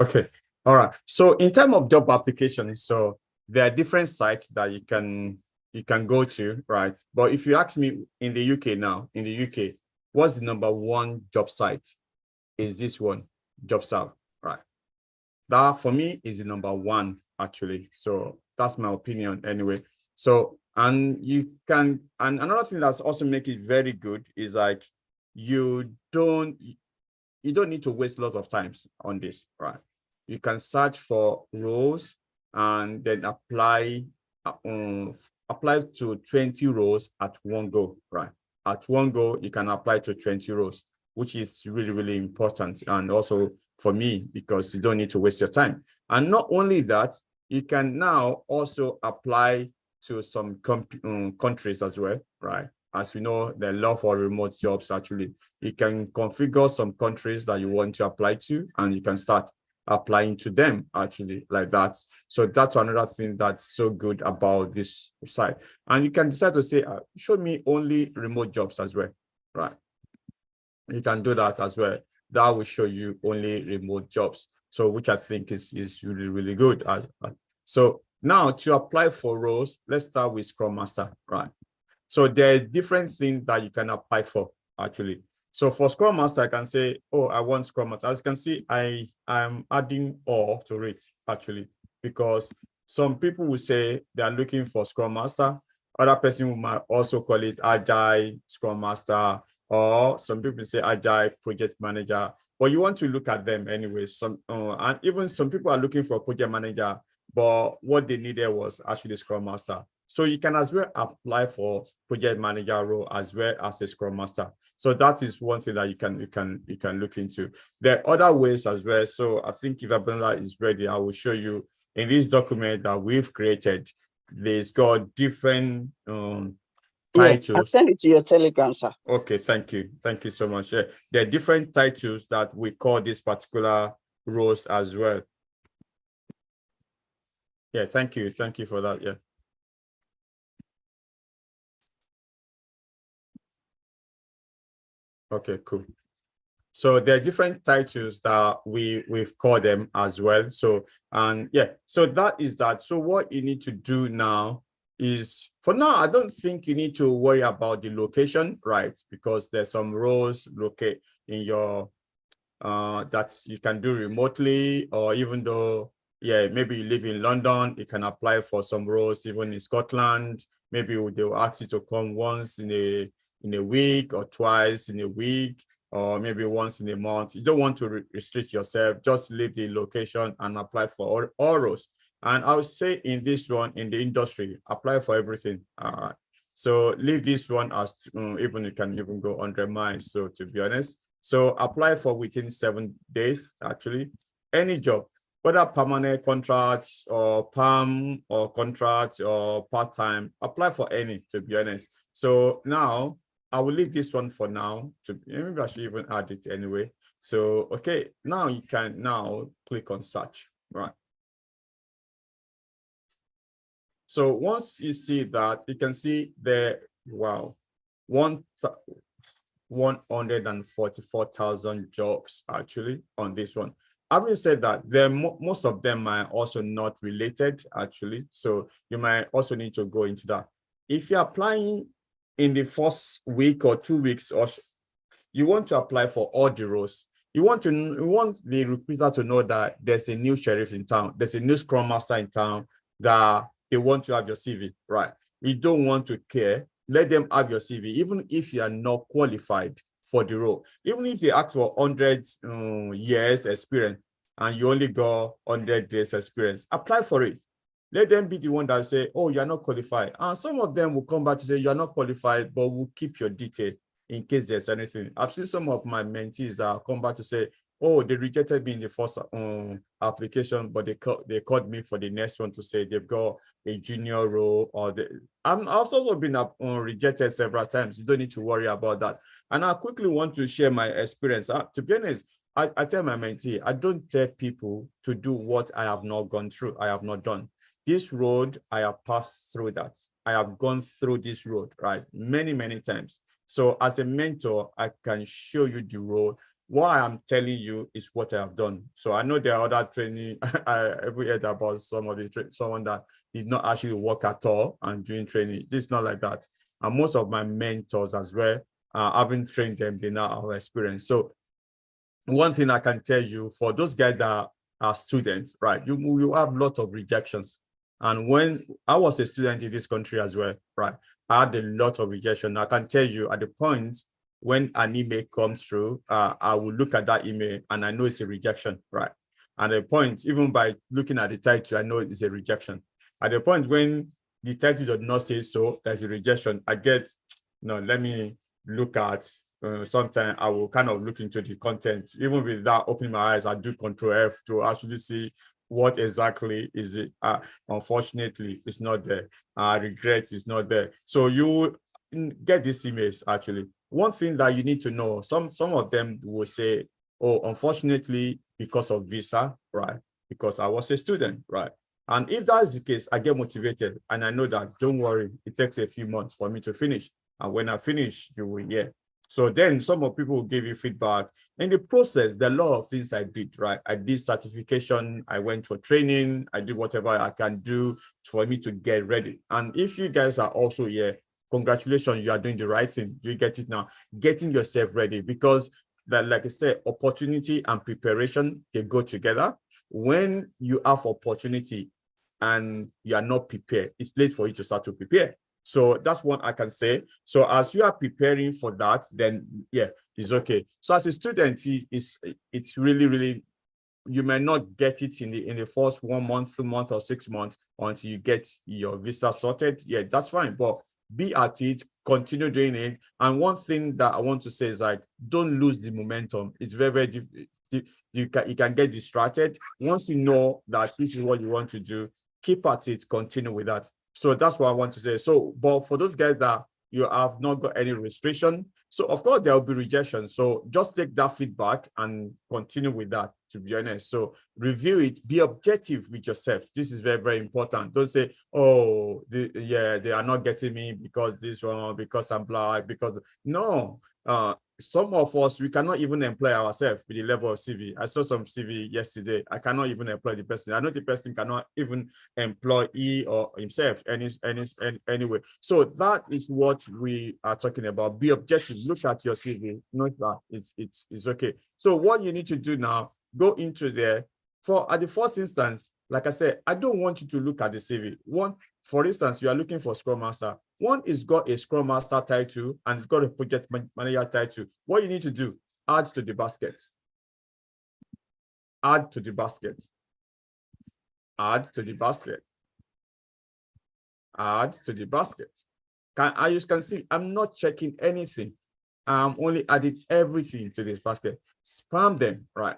Okay. All right. So in terms of job application, so there are different sites that you can go to, right? But if you ask me in the UK now, in the UK, what's the number one job site? Is this one, JobServe, right? That for me is the number one actually. So that's my opinion anyway. So and you can, and another thing that's also make it very good is like you don't you don't need to waste a lot of times on this, right? You can search for roles and then apply to 20 roles at one go, right? At one go, you can apply to 20 roles, which is really, really important. And also for me, because you don't need to waste your time. And not only that, you can now also apply to some countries as well, right? As we know, the law for remote jobs actually, you can configure some countries that you want to apply to, and you can start applying to them actually like that. So that's another thing that's so good about this site. And you can decide to say, show me only remote jobs as well, right? You can do that as well. That will show you only remote jobs. So which I think is really, really good. So now to apply for roles, let's start with Scrum Master, right? So there are different things that you can apply for actually. So for Scrum Master, I can say, oh, I want Scrum Master. As you can see, I am adding all to it actually, because some people will say they are looking for Scrum Master. Other person might also call it Agile Scrum Master, or some people say Agile Project Manager. But you want to look at them anyway. And even some people are looking for a project manager, but what they needed was actually Scrum Master. So you can as well apply for project manager role as well as a Scrum Master. So that is one thing that you can look into. There are other ways as well. So I think if Abdullah is ready, I will show you in this document that we've created. There's got different Yeah, I've titles. sent it to your Telegram, sir. Okay, thank you so much. Yeah, there are different titles that we call these particular roles as well. Yeah, thank you for that. Yeah. Okay, cool. So there are different titles that we've called them as well. So and yeah, so that is that. So what you need to do now is, for now, I don't think you need to worry about the location, right? Because there's some roles locate in your that you can do remotely, or even though, yeah, maybe you live in London, you can apply for some roles even in Scotland. Maybe they will ask you to come once in a week or twice in a week, or maybe once in a month. You don't want to restrict yourself. Just leave the location and apply for all roles. And I would say in this one, in the industry, apply for everything. So leave this one as even you can even go 100 miles. So to be honest, so apply for within 7 days, actually, any job, whether permanent contracts or PAM or contract or part-time, apply for any, to be honest. So now I will leave this one for now. Maybe I should even add it anyway. So, okay, now you can now click on search, right? So once you see that, you can see the, wow, 144,000 jobs actually on this one. Having said that, most of them are also not related actually. So you might also need to go into that. If you're applying in the first week or 2 weeks, or you want to apply for all the roles, you want the recruiter to know that there's a new sheriff in town, there's a new Scrum Master in town, that they want to have your CV, right? You don't want to care. Let them have your CV, even if you are not qualified for the role. Even if they ask for 100 years experience and you only got 100 days experience, apply for it. Let them be the one that say, oh, you're not qualified. And some of them will come back to say, you're not qualified, but we'll keep your detail in case there's anything. I've seen some of my mentees that come back to say, oh, they rejected me in the first application, but they called me for the next one to say they've got a junior role, or I've also been rejected several times. You don't need to worry about that. And I quickly want to share my experience. To be honest, I tell my mentee, I don't tell people to do what I have not gone through, I have not done. This road, I have passed through that. I have gone through this road, right? Many, many times. So as a mentor, I can show you the road what I'm telling you is what I have done. So I know there are other training. I ever heard about some of the someone that did not actually work at all and doing training. This is not like that. And most of my mentors as well, having trained them, they now have experience. So one thing I can tell you, for those guys that are students, right, you have lots of rejections. And when I was a student in this country as well, right, I had a lot of rejection. I can tell you at the point when an email comes through, I will look at that email and I know it's a rejection, right? At the point, even by looking at the title, I know it's a rejection. At the point when the title does not say so, there's a rejection, I get, no, let me look at, sometimes I will kind of look into the content. Even without opening my eyes, I do Control F to actually see what exactly is it. Unfortunately, it's not there. Regret is not there. So you get these emails actually. One thing that you need to know, some of them will say, oh, unfortunately, because of visa, right? Because I was a student, right? And if that's the case, I get motivated and I know that, don't worry, it takes a few months for me to finish. And when I finish, you will hear. So then some of people will give you feedback. In the process, there are a lot of things I did, right? I did certification, I went for training, I did whatever I can do for me to get ready. And if you guys are also here, congratulations, you are doing the right thing. Do you get it now? Getting yourself ready, because that, like I said, opportunity and preparation, they go together. When you have opportunity and you are not prepared, it's late for you to start to prepare. So that's what I can say. So as you are preparing for that, then yeah, it's okay. So as a student, it's really, you may not get it in the first 1 month, 2 months, or 6 months until you get your visa sorted. Yeah, that's fine. But be at it, continue doing it. And one thing that I want to say is, like, don't lose the momentum. It's very difficult. You can get distracted. Once you know that this is what you want to do, keep at it, continue with that. So that's what I want to say. So, but for those guys that you have not got any restriction, so of course there will be rejection. So just take that feedback and continue with that, to be honest. So review it, be objective with yourself. This is very important. Don't say, oh, they are not getting me because this one, because I'm black, because no. Some of us, we cannot even employ ourselves with the level of CV. I saw some CV yesterday. I cannot even employ the person. I know the person cannot even employ he or himself anyway. So that is what we are talking about. Be objective. Look at your CV. Note that it's okay. So what you need to do now, go into there. At the first instance, like I said, I don't want you to look at the CV. One, for instance, you are looking for Scrum Master. One is got a Scrum Master title and it's got a project manager title. What you need to do, add to the basket. Add to the basket. Add to the basket. Add to the basket. As you can see, I'm not checking anything. I'm only adding everything to this basket. Spam them, right?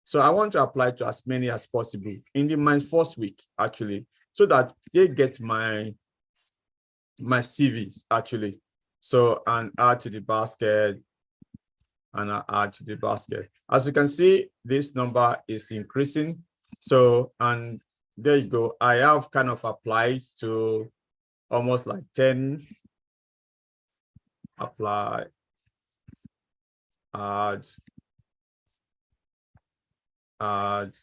So I want to apply to as many as possible in my first week, actually, so that they get my CVs, actually. So, and add to the basket, and I add to the basket. As you can see, this number is increasing. So, and there you go. I have kind of applied to almost like 10. Apply, add, add,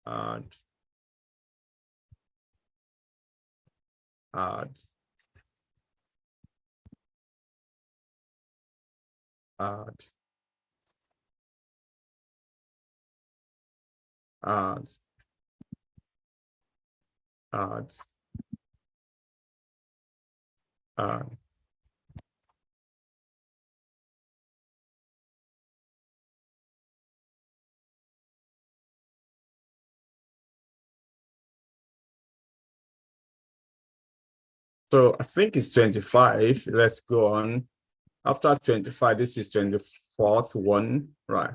add, add, add, add, add, add. So I think it's 25. Let's go on. After 25, this is 24th one, right?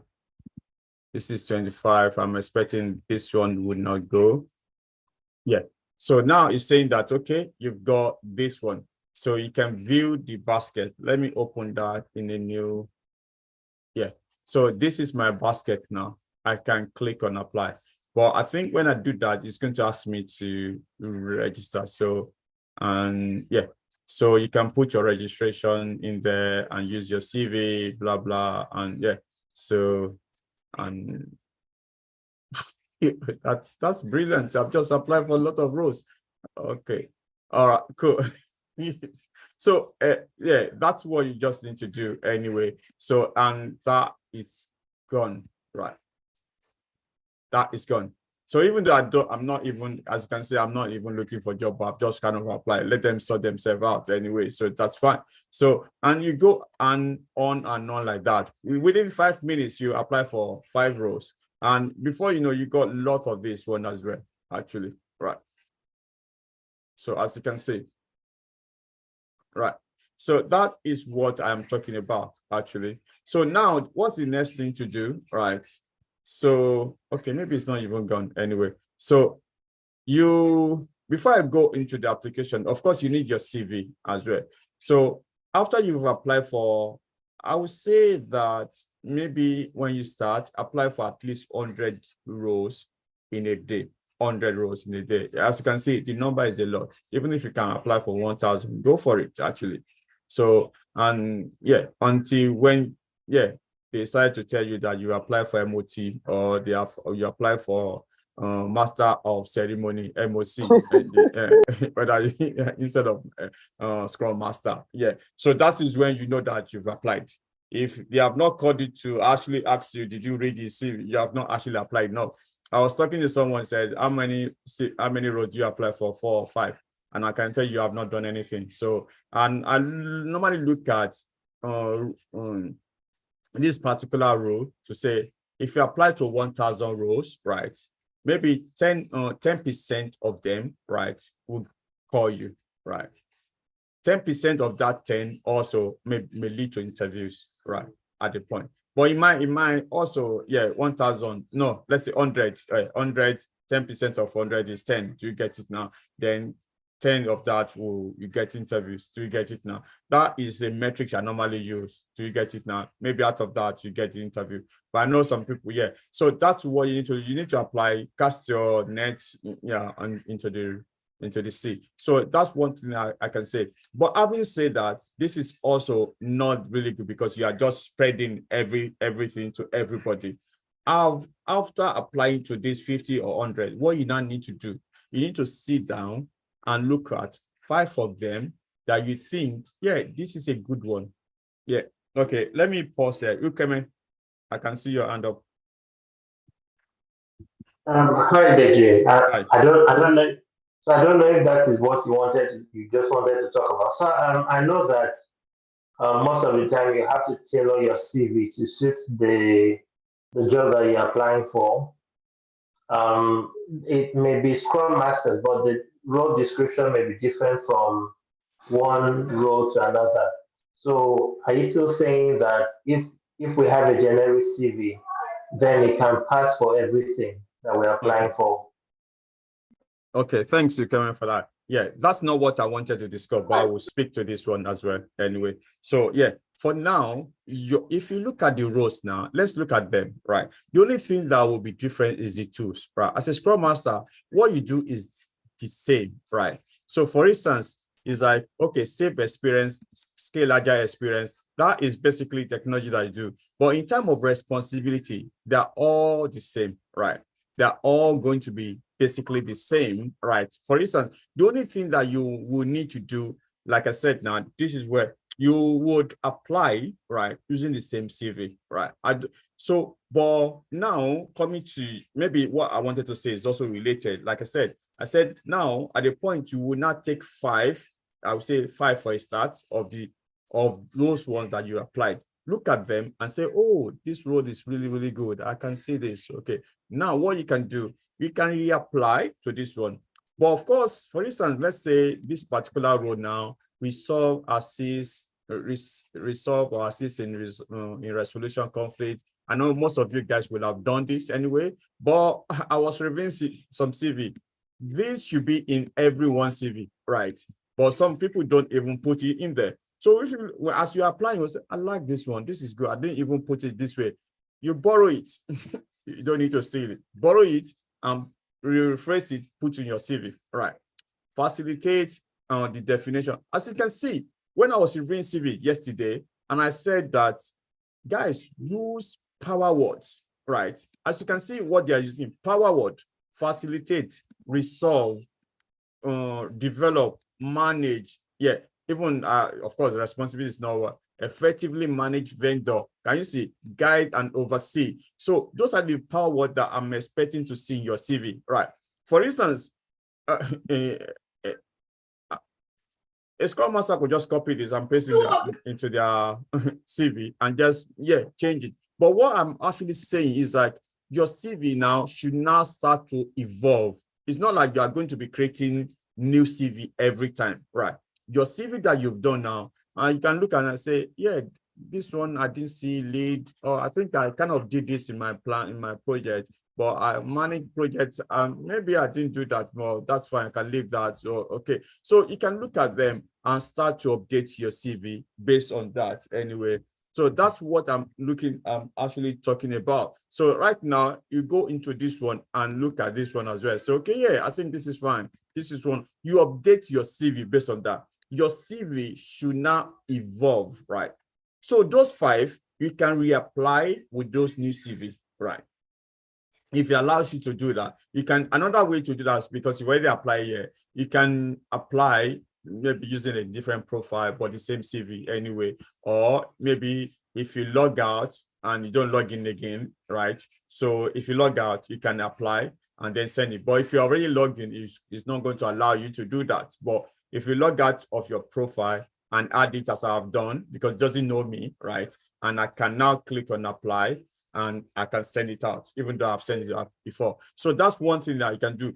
This is 25. I'm expecting this one would not go. Yeah. So now it's saying that, okay, you've got this one. So you can view the basket. Let me open that in a new. Yeah. So this is my basket now. I can click on apply. But I think when I do that, it's going to ask me to register. So, and yeah. So you can put your registration in there and use your CV, blah, blah. And yeah, so, and that's brilliant. I've just applied for a lot of roles. Okay. All right, cool. So yeah, that's what you just need to do anyway. So, and that is gone, right? That is gone. So even though I'm not even, as you can see, I'm not even looking for a job, but I've just kind of applied, let them sort themselves out anyway. So that's fine. So, and you go and on like that. Within 5 minutes, you apply for 5 roles. And before you know, you got a lot of this one as well, actually, right? So as you can see, right? So that is what I'm talking about, actually. So now what's the next thing to do, right? So, okay, maybe it's not even gone anyway. So before I go into the application, of course, you need your CV as well. So after you've applied for, I would say that maybe when you start, apply for at least 100 roles in a day. 100 roles in a day. As you can see, the number is a lot. Even if you can apply for 1,000, go for it, actually. So, and yeah, until when, yeah, they decide to tell you that you apply for MOT or you apply for Master of Ceremony, MOC, whether instead of Scrum Master. Yeah, so that is when you know that you've applied. If they have not called you to actually ask you, did you read the CV? You have not actually applied. No. I was talking to someone, said, how many roles do you apply for? 4 or 5? And I can tell you have not done anything. So, and I normally look at this particular role to say, if you apply to 1,000 roles, right, maybe 10% of them, right, will call you, right? 10% of that 10 also may lead to interviews, right, at the point. But it might also, yeah, 1,000, no, let's say 100, 100, 10% of 100 is 10. Do you get it now? Then 10 of that you get interviews. Do you get it now? That is a metric I normally use. Do you get it now? Maybe out of that, you get the interview. But I know some people, yeah. So that's what you need to apply, cast your nets, yeah, into the sea. So that's one thing I can say. But having said that, this is also not really good because you are just spreading everything to everybody. After applying to this 50 or 100, what you now need to do, you need to sit down and look at 5 of them that you think, yeah, this is a good one. Yeah. Okay, let me pause there. You come in. I can see your hand up. Hi, Deji. Hi. I don't know. So I don't know if that is what you just wanted to talk about. So I know that most of the time you have to tailor your CV to suit the job that you're applying for. It may be Scrum Masters, but the role description may be different from one role to another. So are you still saying that if we have a generic CV, then it can pass for everything that we're applying for? Okay, thanks you coming for that. Yeah, that's not what I wanted to discuss, but I will speak to this one as well anyway. So yeah, for now, if you look at the roles now, let's look at them, right? The only thing that will be different is the tools, right? As a Scrum Master, what you do is the same, right? So for instance, it's like, okay, SAFe experience, Scale Agile experience, that is basically technology that you do. But in terms of responsibility, they're all the same, right? They're all going to be basically the same, right? For instance, the only thing that you will need to do, like I said now, this is where you would apply, right, using the same CV, right? So, but now coming to maybe what I wanted to say is also related. Like I said now at the point you will not take 5, I would say 5 for a start of those ones that you applied. Look at them and say, oh, this role is really, really good. I can see this. Okay. Now what you can do, you can reapply to this one. But of course, for instance, let's say this particular role now, resolve, assist in resolution conflict. I know most of you guys will have done this anyway, but I was reviewing some CV. This should be in everyone's CV, right? But some people don't even put it in there. So if you, as you're applying, you say, I like this one. This is good. I didn't even put it this way. You borrow it. You don't need to steal it. Borrow it and rephrase it, put in your CV, right? Facilitate the definition. As you can see, when I was reviewing CV yesterday, and I said that, guys, use power words, right? As you can see, what they are using, power word, facilitate, resolve, develop, manage. Yeah, even of course, the responsibility is now effectively manage vendor. Can you see? Guide and oversee. So those are the power words that I'm expecting to see in your CV, right? For instance, a Scrum Master could just copy this and paste it into their CV and just, change it. But what I'm actually saying is that your CV now should now start to evolve. It's not like you are going to be creating new CV every time, right? Your CV that you've done now, you can look at and say, yeah, this one I didn't see lead, or I think I kind of did this in my plan, in my project, but I manage projects, and maybe I didn't do that more. That's fine, I can leave that. So, okay. So you can look at them and start to update your CV based on that anyway. So that's what I'm actually talking about. So right now, you go into this one and look at this one as well. So, okay, yeah, I think this is fine. This is one. You update your CV based on that. Your CV should now evolve, right? So those 5, you can reapply with those new CV, right? If it allows you to do that, you can, another way to do that is because you already apply here, you can apply maybe using a different profile, but the same CV anyway. Or maybe if you log out and you don't log in again, right? So if you log out, you can apply and then send it. But if you're already logged in, it's not going to allow you to do that. But if you log out of your profile and add it as I've done, because it doesn't know me, right? And I can now click on apply, and I can send it out, even though I've sent it out before. So that's one thing that you can do.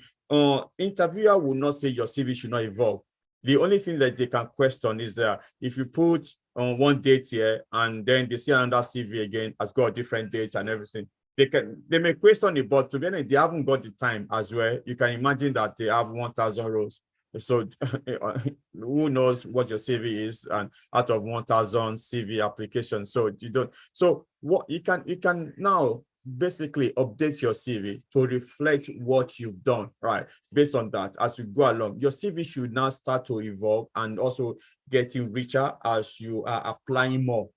Interviewer will not say your CV should not evolve. The only thing that they can question is if you put one date here and then they see another CV again has got different dates and everything, they may question it, but to be honest, they haven't got the time as well. You can imagine that they have 1,000 rows. So who knows what your CV is, and out of 1,000 CV applications. So you don't, so what you can now basically update your CV to reflect what you've done, right? Based on that, as you go along, your CV should now start to evolve and also getting richer as you are applying more.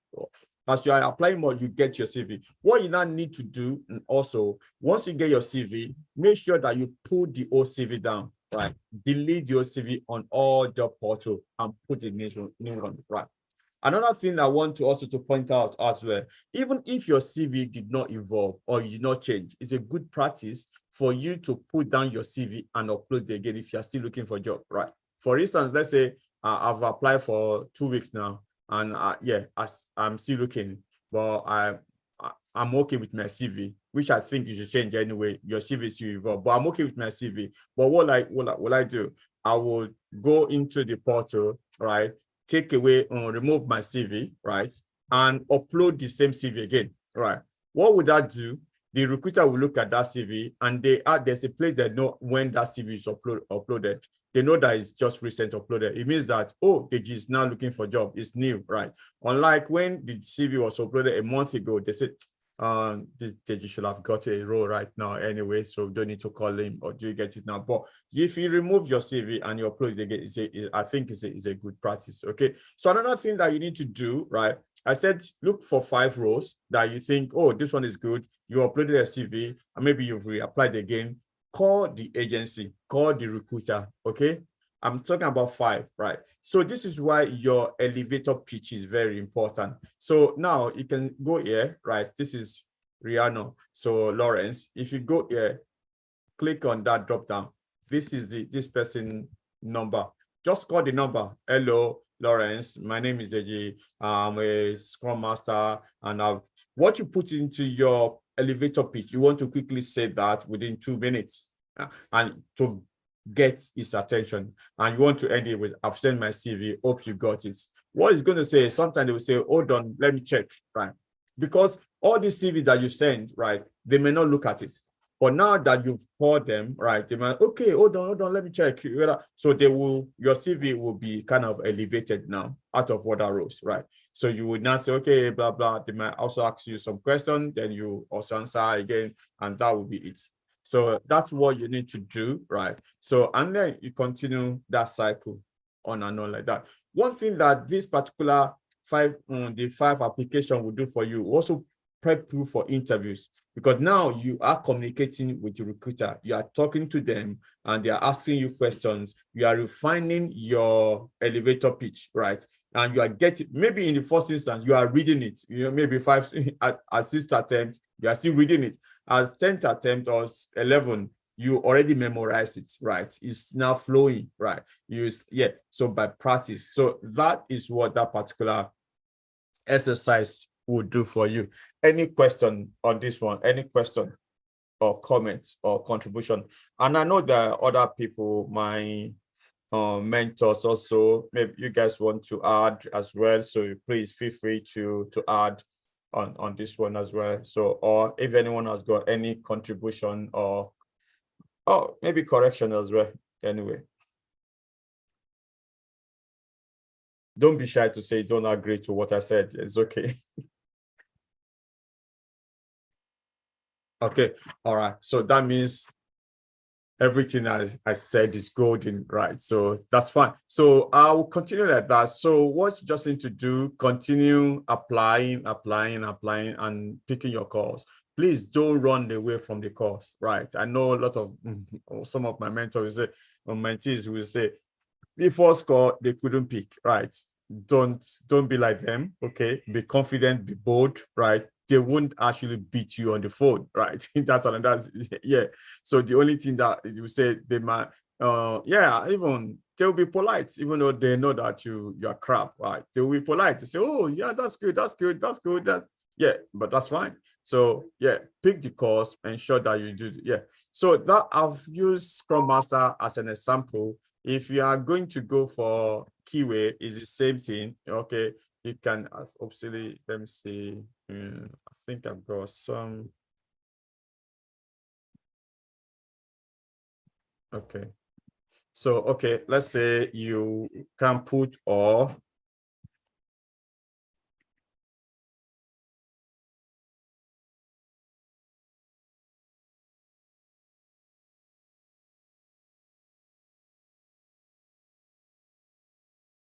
As you are applying more, you get your CV. What you now need to do, and also, once you get your CV, make sure that you put the old CV down, right? Delete your CV on all job portal and put the new one, right? Another thing I want to also to point out as well, even if your CV did not evolve or you did not change, it's a good practice for you to put down your CV and upload it again if you're still looking for a job, right? For instance, let's say I've applied for 2 weeks now, and I'm still looking, but I'm okay with my CV, which I think you should change anyway. Your CV should evolve, but I'm okay with my CV. But what I do? I will go into the portal, right? Take away or remove my CV, right? And upload the same CV again, right? What would that do? The recruiter will look at that CV, and there's a place that know when that CV is uploaded. They know that it's just recent uploaded. It means that, oh, Deji is now looking for a job. It's new, right? Unlike when the CV was uploaded a month ago, they said, Deji should have got a role right now anyway, so don't need to call him, or do you get it now? But if you remove your CV and you upload it again, I think it's a good practice, okay? So another thing that you need to do, right? I said, look for 5 roles that you think, oh, this one is good. You uploaded a CV, and maybe you've reapplied again. Call the agency, call the recruiter, okay? I'm talking about 5, right? So this is why your elevator pitch is very important. So now you can go here, right? This is Rihanna. So Lawrence, if you go here, click on that drop down. This is this person number. Just call the number. Hello, Lawrence. My name is Deji. I'm a Scrum Master, and what you put into your elevator pitch, you want to quickly say that within 2 minutes, and to get his attention, and you want to end it with, I've sent my CV, hope you got it. What he's going to say, sometimes they will say, hold on, let me check, right? Because all these CV that you send, right, they may not look at it. But now that you've called them, right, they might, okay, hold on, let me check. So your CV will be kind of elevated now out of other roles, right? So you would not say, okay, blah, blah. They might also ask you some question, then you also answer again, and that will be it. So that's what you need to do, right? So, and then you continue that cycle on and on like that. One thing that this particular the 5 application will do for you, also prep you for interviews, because now you are communicating with the recruiter, you are talking to them and they are asking you questions, you are refining your elevator pitch, right? And you are getting, maybe in the first instance, you are reading it, maybe 5 at 6th attempt, you are still reading it. As 10th attempt or 11, you already memorize it, right? It's now flowing, right? So by practice. So that is what that particular exercise would do for you. Any question on this one? Any question or comment or contribution? And I know there are other people, my mentors also, maybe you guys want to add as well. So please feel free to add on this one as well. So, or if anyone has got any contribution or maybe correction as well. Anyway, don't be shy to say don't agree to what I said. It's okay. Okay, all right. So that means everything I said is golden, right? So that's fine. So I will continue like that. So what you just need to do, continue applying, and picking your course. Please don't run away from the course, right? I know a lot of, some of my mentors, mentees will say, the first score they couldn't pick, right? Don't be like them, okay? Be confident, be bold, right? They won't actually beat you on the phone, right? Yeah. So the only thing that you say they might, even they'll be polite, even though they know that you're crap, right? They'll be polite to say, oh yeah, that's good, but that's fine. So yeah, pick the course, ensure that you do, yeah. So that I've used Scrum Master as an example. If you are going to go for Keyway, is the same thing, okay? You can obviously, let me see. I think I've got some. Okay. So, okay, let's say you can put or.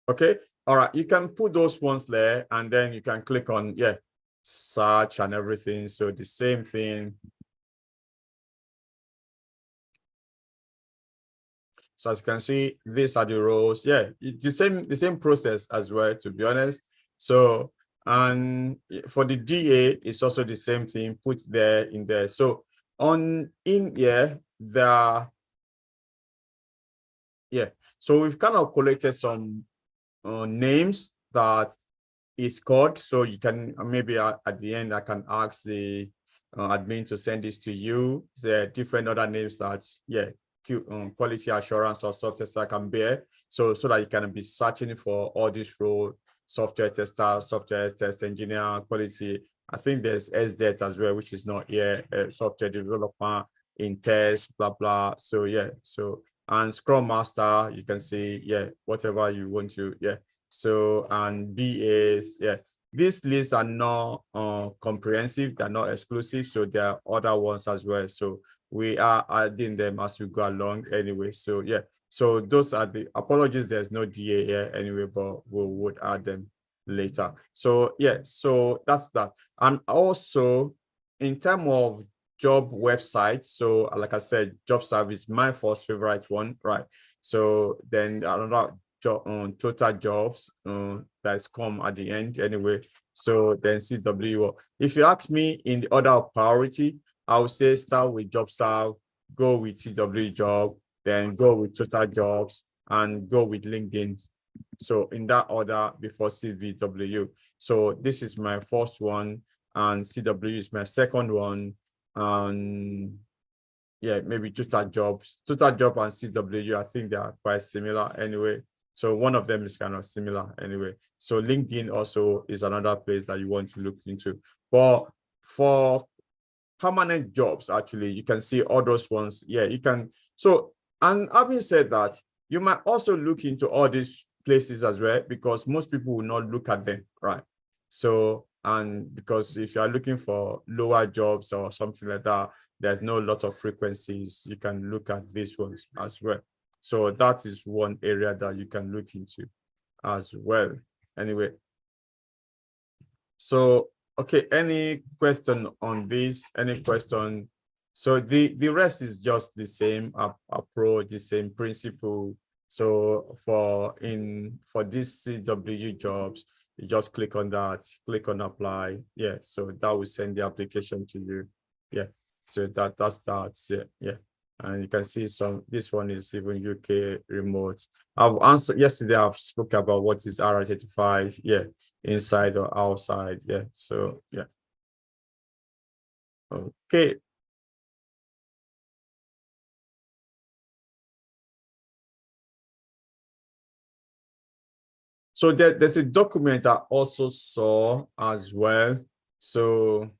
Okay, all right, you can put those ones there and then you can click on, yeah, search and everything. So the same thing. So as you can see, these are the rows. Yeah, the same process as well, to be honest. So, and for the DA, it's also the same thing, put there in there. So in here, so we've kind of collected some names that is called. So you can maybe at the end, I can ask the admin to send this to you. There are different other names that, yeah, quality assurance or software stack can bear. So that you can be searching for all these roles, software tester, software test engineer, quality. I think there's SDET as well, which is not here, software developer in test, blah, blah. So yeah, so, and Scrum Master, you can see, yeah, whatever you want to, yeah. So, and BAs, yeah, these lists are not comprehensive, they're not exclusive, so there are other ones as well. So we are adding them as we go along anyway. So yeah, so those are the apologies, there's no DA here anyway, but we would add them later. So yeah, so that's that. And also in terms of job website, so like I said, job service, my first favorite one, right? So then another job on total jobs that's come at the end anyway. So then CW. If you ask me in the order of priority, I would say start with JobServe, go with CW job, then go with total jobs, and go with LinkedIn. So in that order before CVW. So this is my first one, and CW is my second one. And yeah, maybe total job and CW, I think they are quite similar anyway. So one of them is kind of similar anyway. So LinkedIn also is another place that you want to look into. But for permanent jobs, actually, you can see all those ones. Yeah, you can. So, and having said that, you might also look into all these places as well, because most people will not look at them, right? So, and because if you are looking for lower jobs or something like that, there's no lot of frequencies, you can look at these ones as well. So that is one area that you can look into as well. Anyway, so okay, any question on this? Any question? So the rest is just the same approach, the same principle. So for this CW jobs, you just click on that, click on apply. Yeah, so that will send the application to you. Yeah, so that's that. Yeah. And you can see this one is even UK remote. I've answered yesterday, I've spoke about what is R35. Yeah, inside or outside. Yeah, so yeah. Okay. So there's a document I also saw as well. So,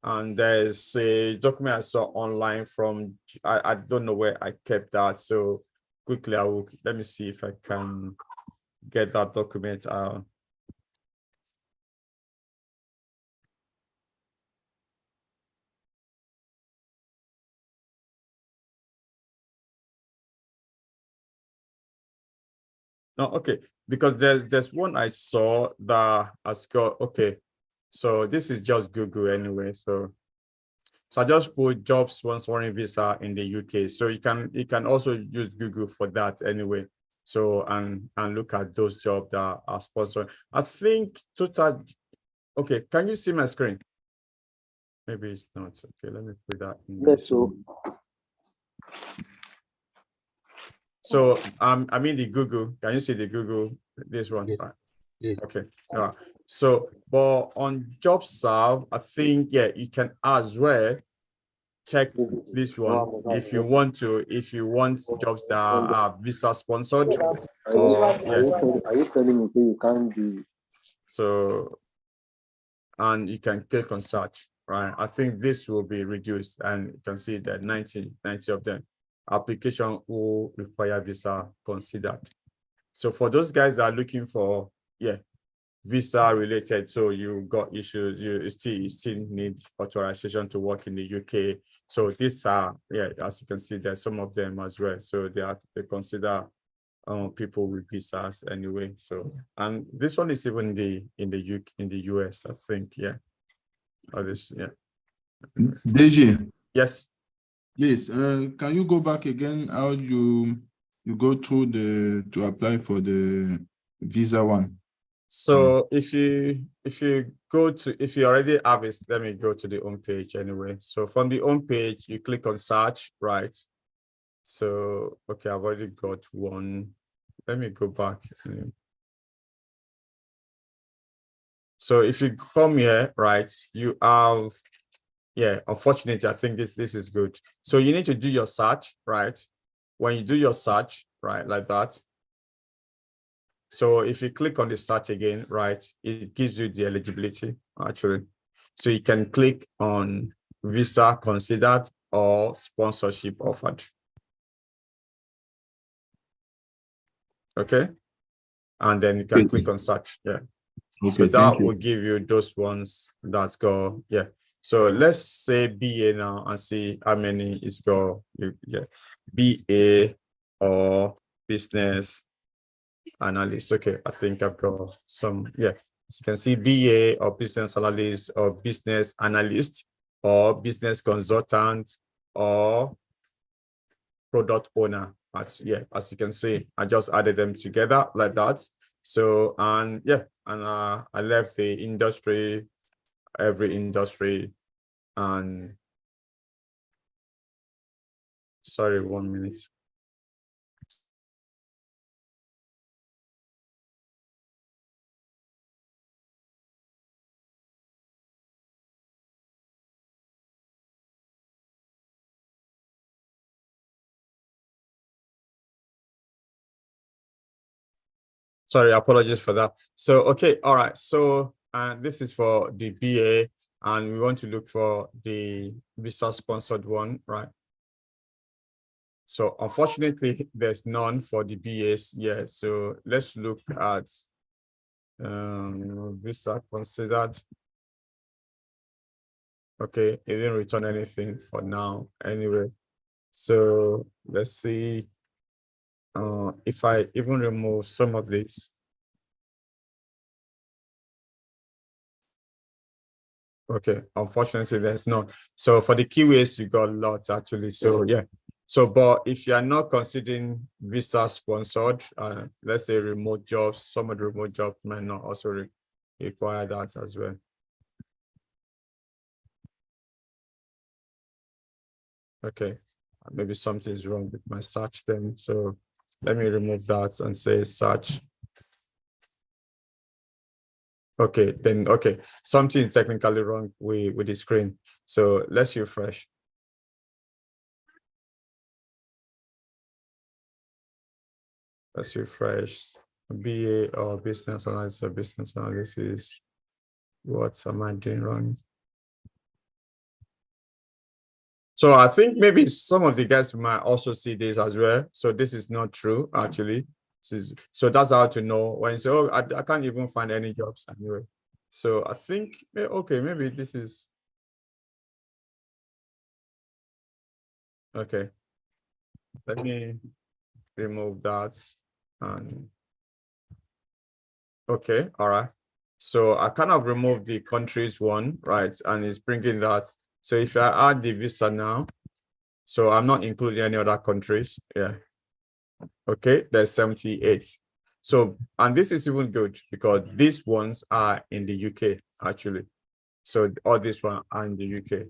and there's a document I saw online from, I don't know where I kept that. So quickly, let me see if I can get that document out. No, okay, because there's one I saw that has got, okay, so this is just Google anyway. So I just put job sponsoring visa in the UK. So you can also use Google for that anyway. So and look at those jobs that are sponsored. I think total. Okay, can you see my screen? Maybe it's not. Okay, let me put that in. Yes, so So I mean the Google. Can you see the Google? This one. Yes. Right. Yes. Okay. All right. So, but on JobServe, I think you can as well check this one if you want jobs that are visa sponsored. Or Are you telling me you can't be? So, and you can click on search, right? I think this will be reduced, and you can see that 90 of them application will require visa considered. So for those guys that are looking for visa related, so you got issues, you still need authorization to work in the UK. So these are as you can see, there's some of them as well. So they consider people with visas anyway. So and this one is even in the UK, in the US, I think. Deji, Yes. please, can you go back again? How you go through to apply for the visa one? So if you already have it, let me go to the home page anyway. So from the home page, you click on search, right? So okay, I've already got one. Let me go back. So if you come here, right, you have, unfortunately, I think this is good. So you need to do your search, right? When you do your search, right, like that. So if you click on the search again, right, it gives you the eligibility actually. So you can click on visa considered or sponsorship offered. Okay. And then you can click on search. Yeah. Okay, so that will give you those ones that's go. Yeah. So let's say BA now and see how many is go. Yeah. BA or business analyst. Okay, I think I've got some. Yeah, as you can see, BA or business analyst or business analyst or business consultant or product owner. As you can see, I just added them together like that. So and I left the industry, every industry, and sorry, 1 minute. Sorry, apologies for that. So, okay, all right. So, this is for the BA, and we want to look for the visa sponsored one, right? So, unfortunately, there's none for the BAs. Yeah, so let's look at visa considered. Okay, it didn't return anything for now anyway. So let's see. if I even remove some of these. Okay, unfortunately, there's none. So for the keywords, you got lots actually. So yeah. So, but if you are not considering visa sponsored, let's say remote jobs, some of the remote jobs might not also require that as well. Okay, maybe something's wrong with my search then. So let me remove that and say search. Okay, then, okay, something technically wrong with the screen. So let's refresh. Let's refresh. BA or business analysis or business analysis. What am I doing wrong? So I think maybe some of the guys might also see this as well. So this is not true, actually. So that's how to know when you say, oh, I can't even find any jobs anyway. So I think, okay, maybe this is, okay. Let me remove that. And okay, all right. So I kind of removed the countries one, right? And it's bringing that. So if I add the visa now, so I'm not including any other countries. Yeah. Okay, there's 78. So, and this is even good because these ones are in the UK actually. So all these ones are in the UK.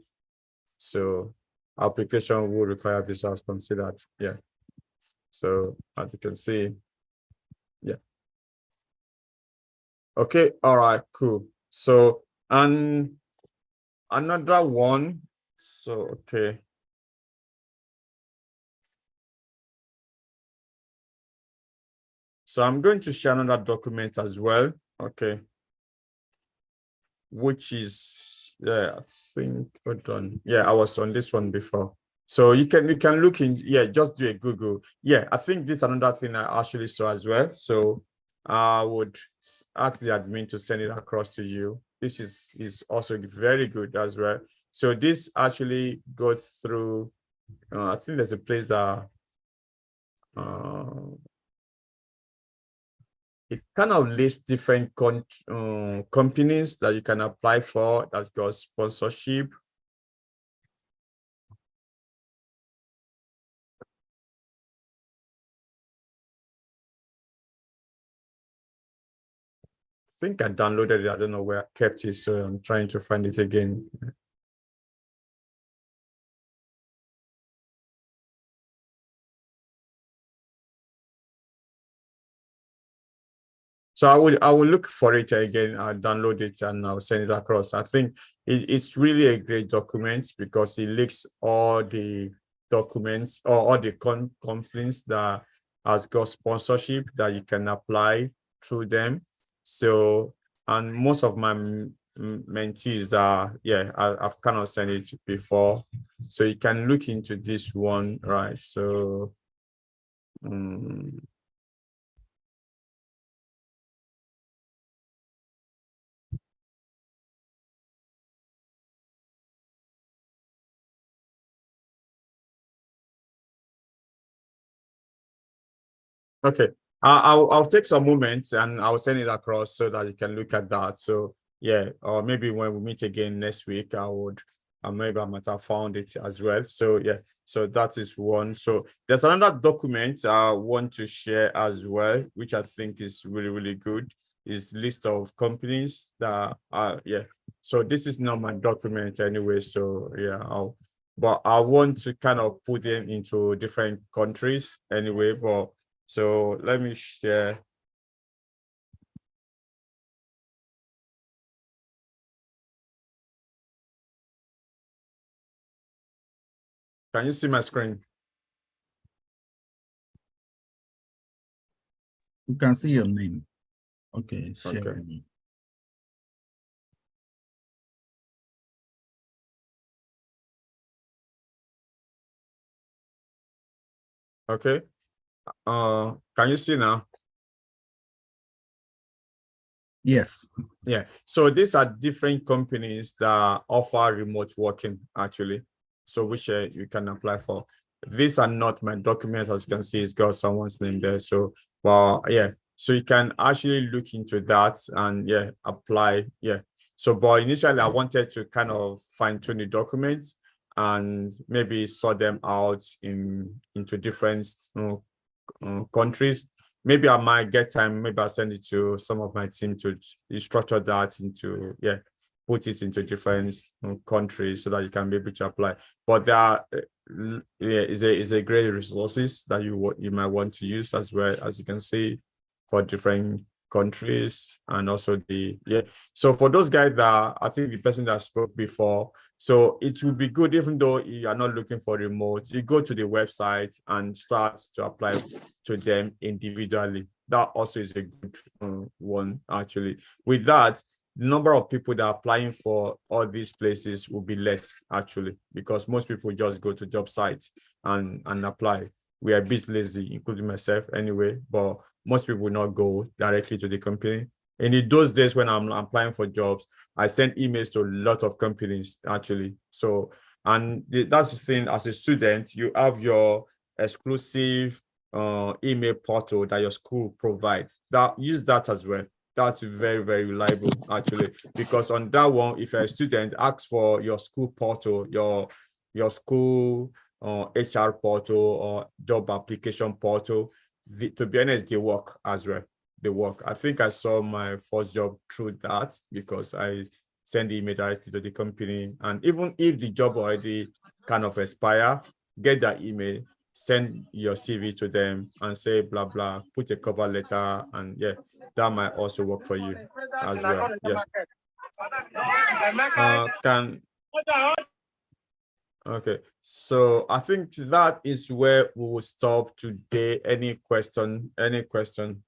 So application will require visas considered. Yeah. So as you can see, yeah. Okay, all right, cool. So, and another one. So, okay. So I'm going to share another document as well. Okay. Which is, yeah, I think, hold on. Yeah, I was on this one before. So you can look in, yeah, just do a Google. Yeah, I think this is another thing I actually saw as well. So I would ask the admin to send it across to you. This is also very good as well. So this actually goes through, I think there's a place that it kind of lists different companies that you can apply for that's got sponsorship. I think I downloaded it. I don't know where I kept it, so I'm trying to find it again. So I will look for it again. I'll download it and I'll send it across. I think it's really a great document because it links all the documents or all the companies that has got sponsorship that you can apply through them. So, and most of my mentees are, yeah, I've kind of sent it before. So you can look into this one, right? So, okay, I'll take some moments and I'll send it across so that you can look at that. So yeah, or maybe when we meet again next week, I would, maybe I might have found it as well. So yeah, so that is one. So there's another document I want to share as well, which I think is really, really good. Is list of companies that are, yeah. So this is not my document anyway. So yeah, but I want to kind of put them into different countries anyway, but so let me share. Can you see my screen? You can see your name. Okay, share Okay. with me. Okay. Can you see now? Yes. Yeah. So these are different companies that offer remote working actually. So which you can apply for. these are not my documents. As you can see, it's got someone's name there. So, well, yeah. So you can actually look into that and yeah, apply. Yeah. So, but initially I wanted to kind of fine tune the documents and maybe sort them out into different countries. Maybe I might get time. Maybe I'll send it to some of my team to structure that into, yeah, put it into different countries so that you can be able to apply. But there are, yeah, is a great resources that you might want to use as well, as you can see, for different countries. And also so for those guys that, I think the person that spoke before, so it would be good, even though you are not looking for remote, you go to the website and start to apply to them individually. That also is a good one, actually. With that, the number of people that are applying for all these places will be less, actually, because most people just go to job sites and apply. We are a bit lazy, including myself anyway, but most people will not go directly to the company. And in those days when I'm applying for jobs, I send emails to a lot of companies, actually. So, and that's the thing, as a student, you have your exclusive email portal that your school provides. Use that as well. That's very, very reliable, actually, because on that one, if you're a student, ask for your school portal, your school HR portal or job application portal. To be honest, they work as well. They work. I think I saw my first job through that because I send the email directly to the company. And even if the job already kind of expire, get that email, send your CV to them and say blah blah, put a cover letter, and yeah, that might also work for you as well. Yeah. Okay, so I think that is where we will stop today. Any question? Any question?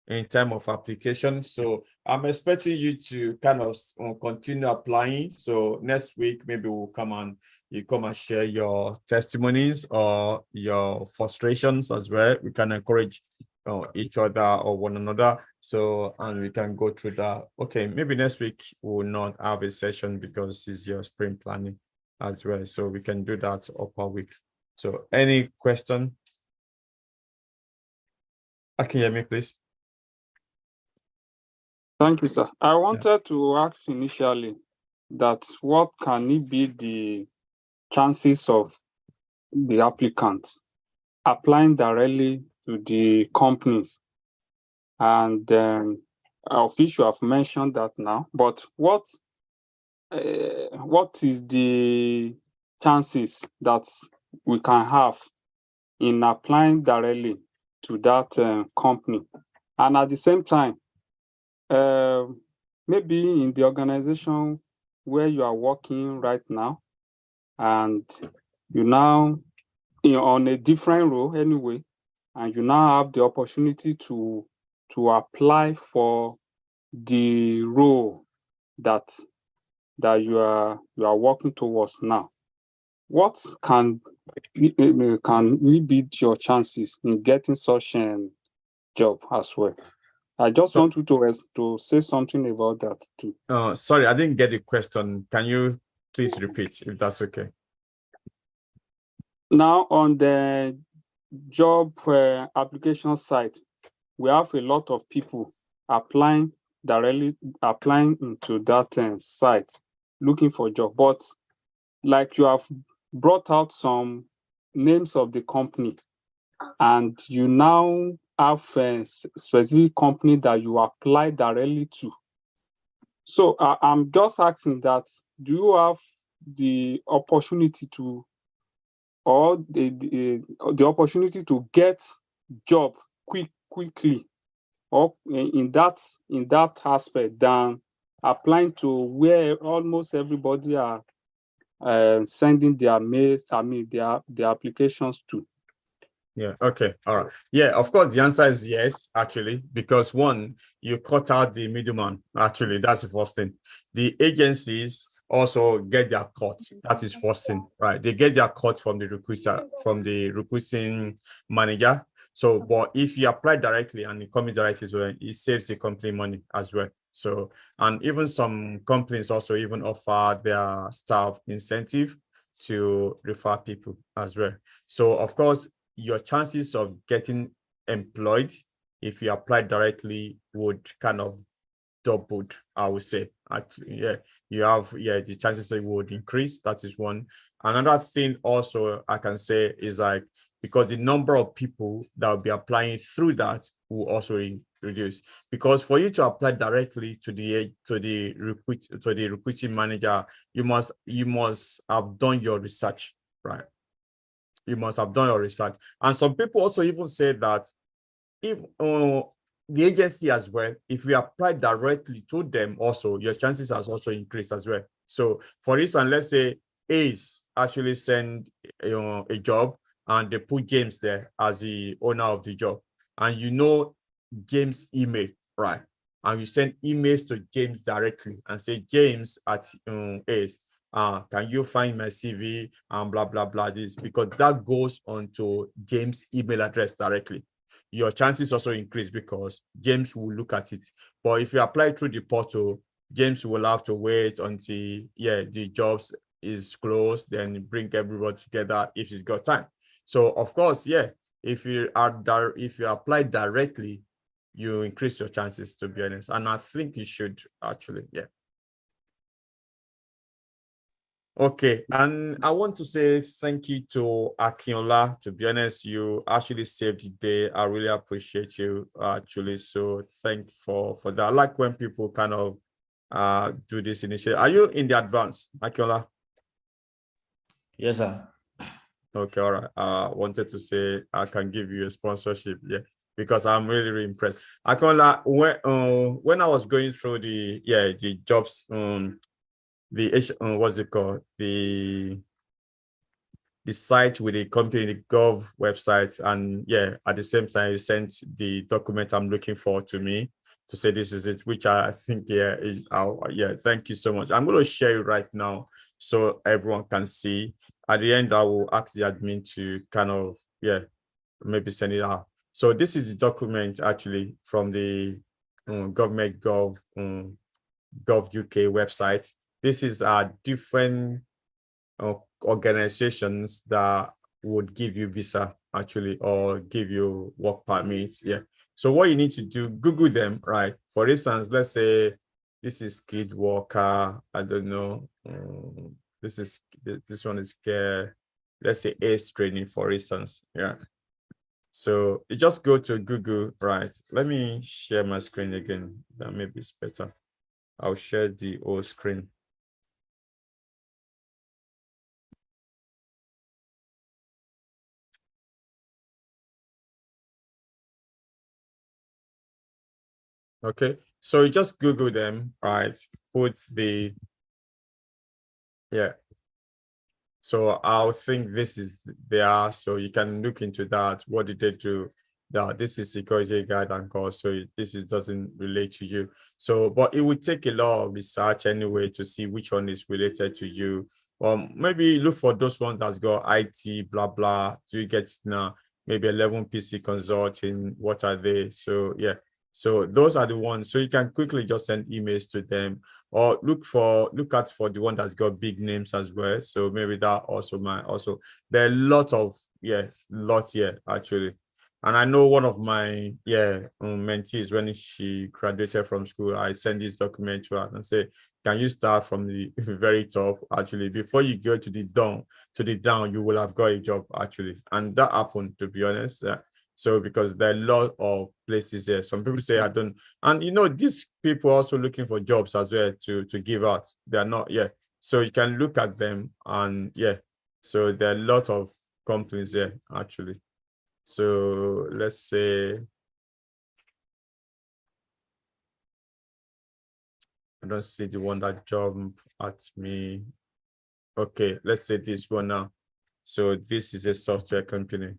In terms of application, so I'm expecting you to kind of continue applying. So next week, maybe we'll come and share your testimonies or your frustrations as well. We can encourage each other or one another. So, and we can go through that. Okay, maybe next week we will not have a session because it's your sprint planning as well. So we can do that upper week. So any question? Can you hear me, please? Thank you, sir. I wanted to ask initially that what can it be the chances of the applicants applying directly to the companies? And official have mentioned that now, but what is the chances that we can have in applying directly to that company? And at the same time, maybe in the organization where you are working right now, and you now on a different role anyway, and you now have the opportunity to apply for the role that you are working towards now. What can be your chances in getting such a job as well? I just want you to say something about that too. Sorry, I didn't get the question. Can you please repeat if that's okay? Now on the job application site, we have a lot of people applying into that site, looking for a job. But like you have brought out some names of the company, and you now have a specific company that you apply directly to. So I'm just asking that, do you have the opportunity to, or the opportunity to get job quickly, or in that aspect, than applying to where almost everybody are sending their mails, their applications to? Yeah, okay, all right. Yeah, of course, the answer is yes, actually, because one, you cut out the middleman. Actually, that's the first thing. The agencies also get their cut. That is first thing, right? They get their cut from the recruiter, from the recruiting manager. So, but if you apply directly and it comes directly to them, it saves the company money as well. So, and even some companies also even offer their staff incentive to refer people as well. So of course, your chances of getting employed if you apply directly would kind of doubled, I would say. Actually, yeah, you have, yeah, the chances that would increase. That is one. Another thing also I can say is like, because the number of people that will be applying through that will also reduce. Because for you to apply directly to the recruiting manager, you must have done your research, right? You must have done your research. And some people also even say that if the agency as well, if we apply directly to them also, your chances has also increased as well. So for instance, let's say Ace actually send a job and they put James there as the owner of the job, and you know James' email, right? And you send emails to James directly and say, James at Ace, can you find my CV and blah blah blah, this, because that goes onto James' email address directly. Your chances also increase because James will look at it. But if you apply through the portal, James will have to wait until, yeah, the jobs is closed, then bring everyone together if he's got time. So of course, yeah, if you apply directly, you increase your chances, to be honest. And I think you should actually, yeah. Okay, and I want to say thank you to Akinola. To be honest, you actually saved the day. I really appreciate you, actually. So thank for that. I like when people kind of do this initiative. Are you in the advance, Akinola? Yes, sir. Okay, all right. Wanted to say I can give you a sponsorship, yeah, because I'm really, really impressed. Akinola, when I was going through the jobs, what's it called, the site with the company, the gov website, and yeah, at the same time you sent the document I'm looking for to me to say this is it, which I think, yeah, yeah, thank you so much. I'm going to share it right now so everyone can see. At the end, I will ask the admin to kind of, yeah, maybe send it out. So this is the document actually from the government gov UK website. This is different organizations that would give you visa actually, or give you work permits. Yeah. So what you need to do, Google them, right? For instance, let's say this is skilled worker. I don't know. This one is care. Let's say ACE training, for instance. Yeah. So you just go to Google, right? Let me share my screen again. That maybe it's better. I'll share the whole screen. Okay, so you just Google them, right? Put the, yeah. So I'll think this is there, so you can look into that. What did they do? That this is security guide and course, so doesn't relate to you. So, but it would take a lot of research anyway to see which one is related to you. Maybe look for those ones that's got IT, blah blah. Do you get it now? Maybe 11 PC consulting. What are they? So yeah. So those are the ones. So you can quickly just send emails to them, or look at for the one that's got big names as well. So maybe that also might also, there are a lot of, lots here actually. And I know one of my mentees, when she graduated from school, I sent this document to her and say, can you start from the very top actually, before you go to the down, you will have got a job actually. And that happened, to be honest. So because there are a lot of places there. Some people say I don't, and these people also looking for jobs as well to give out. They're not, yeah. So you can look at them, and yeah. So there are a lot of companies there actually. So let's say I don't see the one that jumped at me. Okay, let's say this one now. So this is a software company.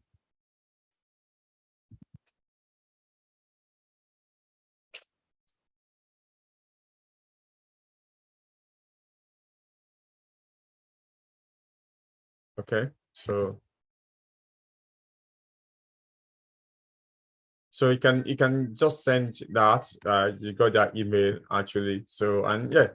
Okay, so So you can just send that. You got that email actually. So, and yeah,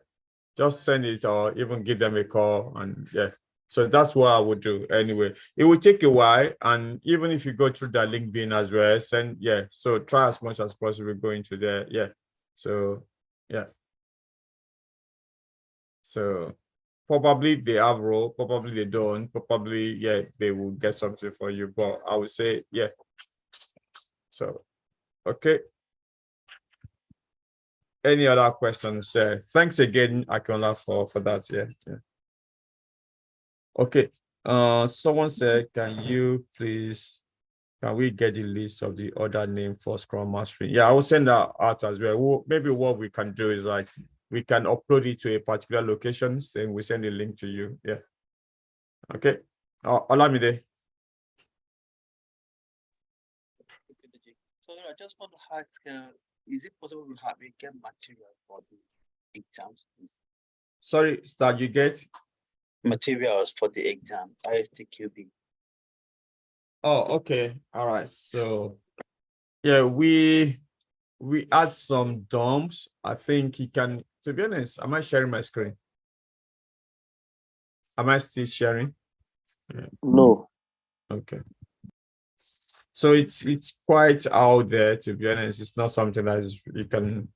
just send it or even give them a call, and yeah. So that's what I would do anyway. It will take a while, and even if you go through that LinkedIn as well, send, yeah. So try as much as possible going to there. Yeah. So yeah. So probably they have role, probably they don't, probably, yeah, they will get something for you. But I would say, yeah. So okay. Any other questions? Thanks again, Akinola, for that. Yeah. Okay. Someone said, can we get the list of the other name for Scrum Mastery? Yeah, I will send that out as well. Maybe what we can do is like we can upload it to a particular location, then we send a link to you. Yeah. Okay. Olamide. So I just want to ask, is it possible to have a get material for the exams, please? Sorry, Star, you get Materials for the exam, ISTQB. Oh, okay. All right. So yeah, we add some DOMs. I think you can, to be honest, am I sharing my screen? Am I still sharing? Yeah. No. Okay. So it's quite out there, to be honest. It's not something that you can.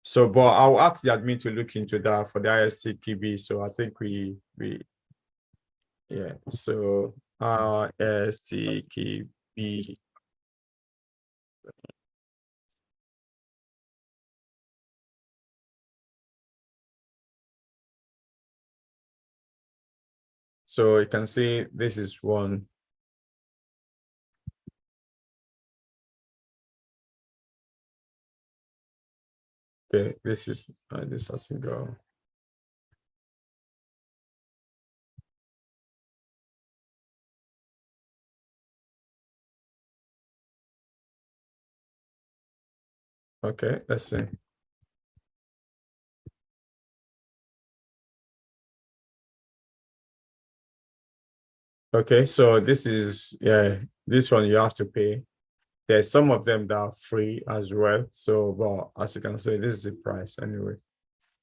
So, but I'll ask the admin to look into that for the ISTQB. So I think we yeah. So ISTQB. So you can see this is one. Okay, this is this has to go. Okay, let's see. Okay, so this is, yeah, this one you have to pay. There's some of them that are free as well. So, but as you can see, this is the price anyway.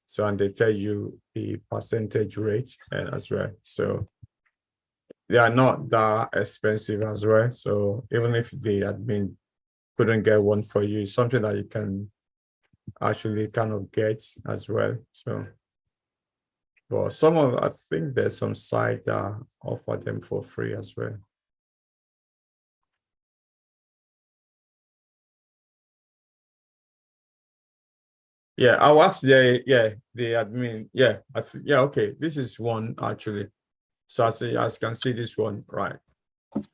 So, and they tell you the percentage rate as well. So they are not that expensive as well. So even if the admin couldn't get one for you, it's something that you can actually kind of get as well. So, but I think there's some site that offer them for free as well. Yeah, I'll ask the admin. Yeah, okay. This is one actually. So as you can see this one, right?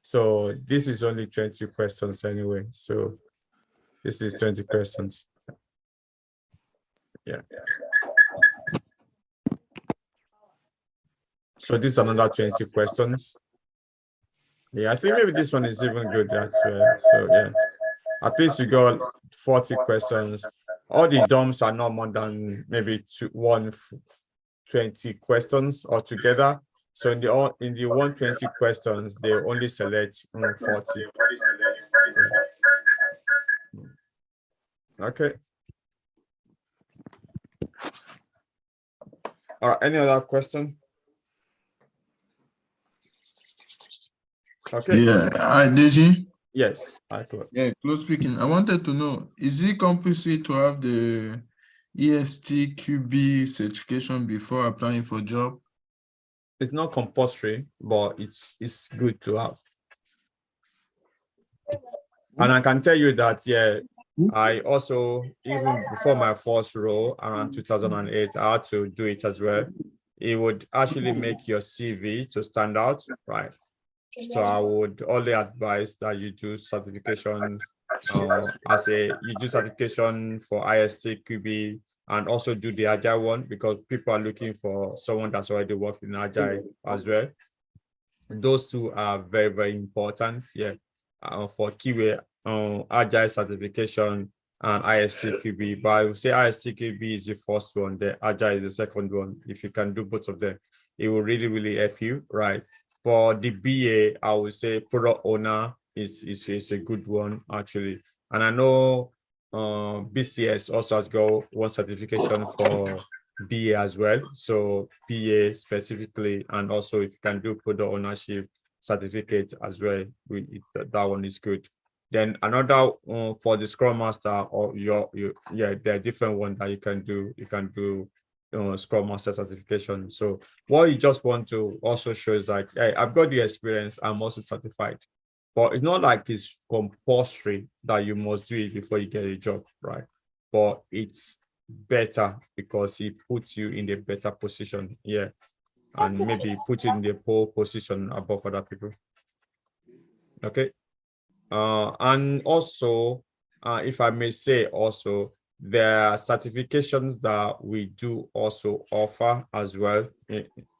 So this is only 20 questions anyway. So this is 20 questions. Yeah. So this is another 20 questions. Yeah, I think maybe this one is even good as well. So yeah, at least you got 40 questions. All the DOMs are not more than maybe 120 questions altogether. So in the 120 questions, they only select 40. Okay. All right, any other question? Okay. Yeah, Deji. Yes, I could. Yeah, close speaking. I wanted to know, is it compulsory to have the ESTQB certification before applying for job? It's not compulsory, but it's good to have. And I can tell you that, yeah, I also, even before my first role around 2008, I had to do it as well. It would actually make your CV to stand out, right? So I would only advise that you do certification you do certification for ISTQB and also do the Agile one, because people are looking for someone that's already worked in Agile as well. Those two are very, very important. Yeah, for Kiwi, Agile certification and ISTQB. But I would say ISTQB is the first one, the Agile is the second one. If you can do both of them, it will really, really help you, right? For the BA, I would say product owner is a good one actually. And I know BCS also has got one certification for BA as well. So BA specifically, and also if you can do product ownership certificate as well, that one is good. Then another for the Scrum Master or there are different ones that you can do. You can do Scrum Master certification. So what you just want to also show is like, hey, I've got the experience. I'm also certified, but it's not like it's compulsory that you must do it before you get a job, right? But it's better because it puts you in a better position, yeah, and maybe put you in the pole position above other people. Okay. And also, if I may say also, there are certifications that we do also offer as well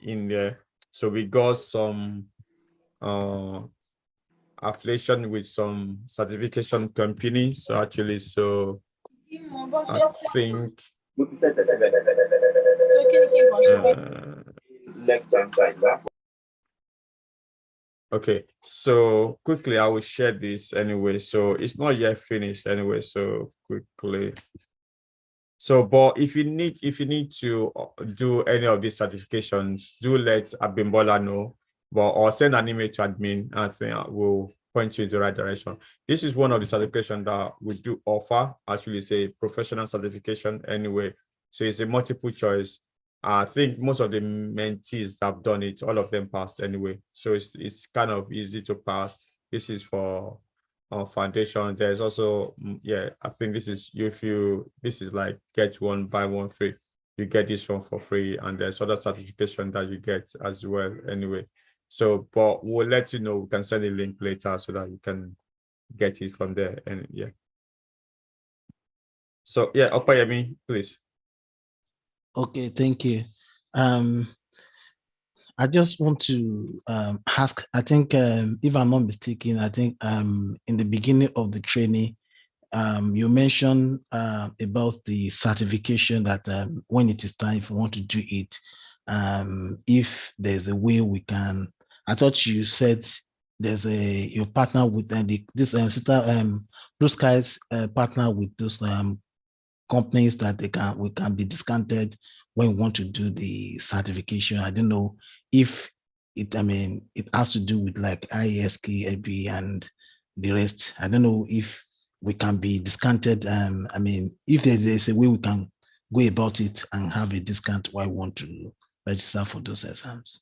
in there. So we got some affiliation with some certification companies. So actually, so I think left-hand side. Okay, so quickly I will share this anyway. So it's not yet finished anyway. So quickly. So, but if you need to do any of these certifications, do let Abimbola know, or send an email to admin. I think I will point you in the right direction. This is one of the certifications that we do offer. Actually, it's a professional certification anyway. So it's a multiple choice. I think most of the mentees that have done it, all of them passed anyway. So it's kind of easy to pass. This is for foundation. There's also, I think this is this is like get one, buy one free. You get this one for free, and there's other certification that you get as well anyway. So, but we'll let you know. We can send a link later so that you can get it from there. And yeah. So yeah, Opayemi, please. Okay, thank you. I just want to ask, I think if I'm not mistaken, I think in the beginning of the training, you mentioned about the certification that when it is time, if you want to do it, if there's a way we can, I thought you said there's your partner with this Blue Skies partner with those companies that we can be discounted when we want to do the certification. I don't know if it has to do with like IASK, AB and the rest. I don't know if we can be discounted. If there's a way we can go about it and have a discount while we want to register for those exams.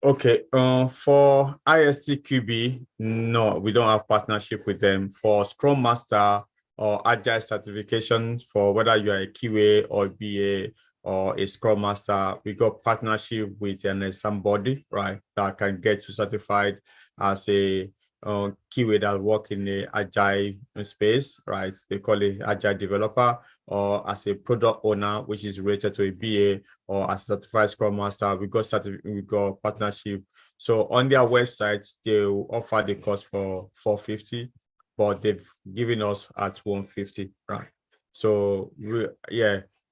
Okay, for ISTQB, no, we don't have partnership with them. For Scrum Master or Agile certification, for whether you are a QA or BA or a Scrum Master, we got partnership with an exam body, right, that can get you certified as a QA that work in the Agile space, right? They call it Agile developer, or as a product owner, which is related to a BA, or as a certified Scrum Master. We got partnership. So on their website, they will offer the cost for $450, but they've given us at $150, right? So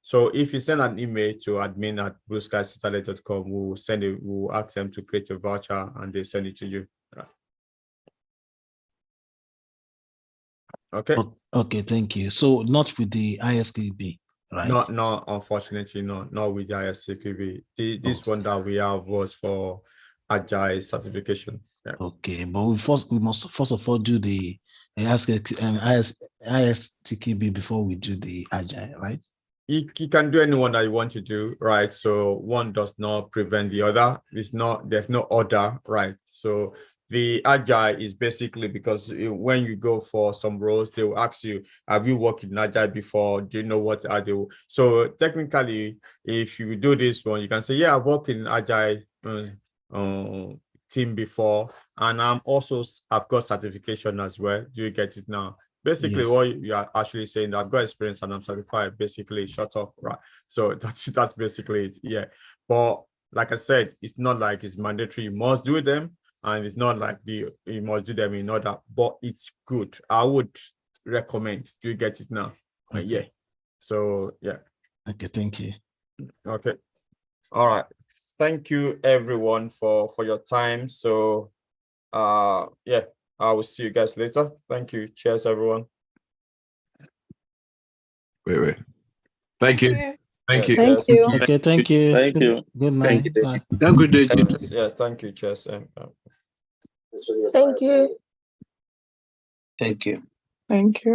So if you send an email to admin@blueskycitadel.com, we'll ask them to create a voucher and they send it to you. Right. Okay. Okay, thank you. So not with the ISKB, right? No, unfortunately, not with the ISKB. This one that we have was for Agile certification. Yeah. Okay, but we must first of all do the ISTKB before we do the Agile, right? You can do any one that you want to do, right? So one does not prevent the other. There's no order, right? So the Agile is basically because when you go for some roles, they will ask you, have you worked in Agile before? Do you know what are they? So technically, if you do this one, you can say, yeah, I've worked in Agile team before, and I've got certification as well. Do you get it now? Basically, yes. What you are actually saying, I've got experience and I'm certified, basically, shut up, right? So that's basically it, yeah. But like I said, it's not like it's mandatory, you must do them, and it's not like you must do them in order, but it's good. I would recommend. Do you get it now? Okay. Yeah. So, yeah. Okay, thank you. Okay. All right. Thank you, everyone, for your time. So, yeah. I will see you guys later. Thank you. Cheers, everyone. Wait. Thank you. Thank you. Cheers. Thank you. Okay, thank you. Thank Good, you. good Thank night. you. Bye. Have a good day, Chief. Yeah, thank you. Cheers. Thank you. Thank you. Thank you.